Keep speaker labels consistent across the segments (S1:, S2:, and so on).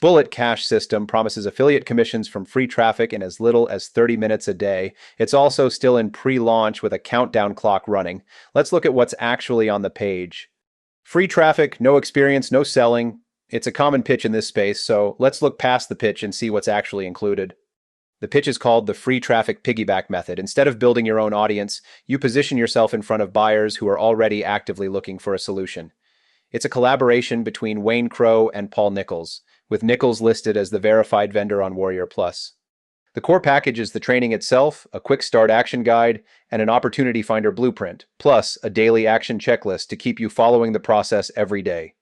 S1: Bullet Cash system promises affiliate commissions from free traffic in as little as 30 minutes a day. It's also still in pre-launch with a countdown clock running. Let's look at what's actually on the page. Free traffic, no experience, no selling. It's a common pitch in this space, so let's look past the pitch and see what's actually included. The pitch is called the free traffic piggyback method. Instead of building your own audience, you position yourself in front of buyers who are already actively looking for a solution. It's a collaboration between Crowe and Nicholls, with Nicholls listed as the verified vendor on Warrior Plus. The core package is the training itself, a quick start action guide, and an opportunity finder blueprint, plus a daily action checklist to keep you following the process every day.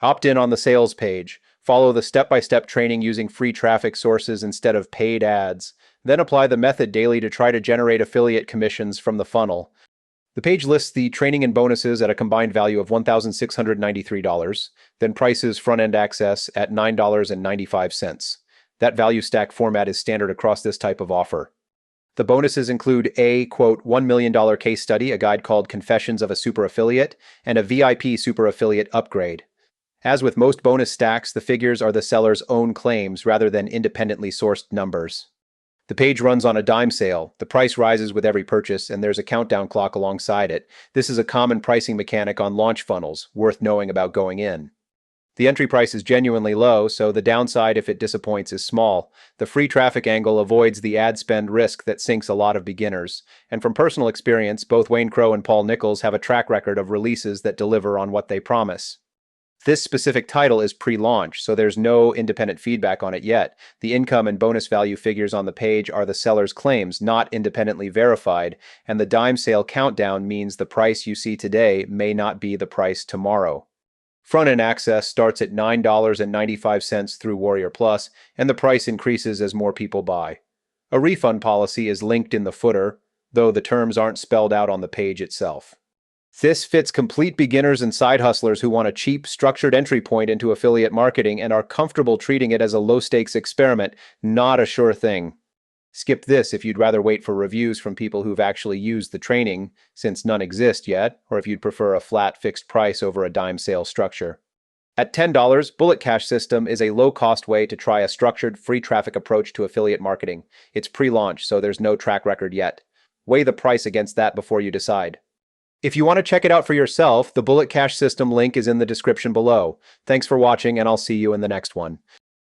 S1: Opt in on the sales page, follow the step-by-step training using free traffic sources instead of paid ads, then apply the method daily to try to generate affiliate commissions from the funnel. The page lists the training and bonuses at a combined value of $1,693, then prices front-end access at $9.95. That value stack format is standard across this type of offer. The bonuses include a, quote, $1 million case study, a guide called Confessions of a Super Affiliate, and a VIP Super Affiliate upgrade. As with most bonus stacks, the figures are the seller's own claims rather than independently sourced numbers. The page runs on a dime sale. The price rises with every purchase, and there's a countdown clock alongside it. This is a common pricing mechanic on launch funnels, worth knowing about going in. The entry price is genuinely low, so the downside if it disappoints is small. The free traffic angle avoids the ad spend risk that sinks a lot of beginners. And from personal experience, both Crowe and Nicholls have a track record of releases that deliver on what they promise. This specific title is pre-launch, so there's no independent feedback on it yet. The income and bonus value figures on the page are the seller's claims, not independently verified, and the dime sale countdown means the price you see today may not be the price tomorrow. Front-end access starts at $9.95 through Warrior Plus, and the price increases as more people buy. A refund policy is linked in the footer, though the terms aren't spelled out on the page itself. This fits complete beginners and side hustlers who want a cheap, structured entry point into affiliate marketing and are comfortable treating it as a low-stakes experiment, not a sure thing. Skip this if you'd rather wait for reviews from people who've actually used the training, since none exist yet, or if you'd prefer a flat, fixed price over a dime sale structure. At $10, Bullet Cash System is a low-cost way to try a structured, free traffic approach to affiliate marketing. It's pre-launch, so there's no track record yet. Weigh the price against that before you decide. If you want to check it out for yourself, the Bullet Cash System link is in the description below. Thanks for watching, and I'll see you in the next one.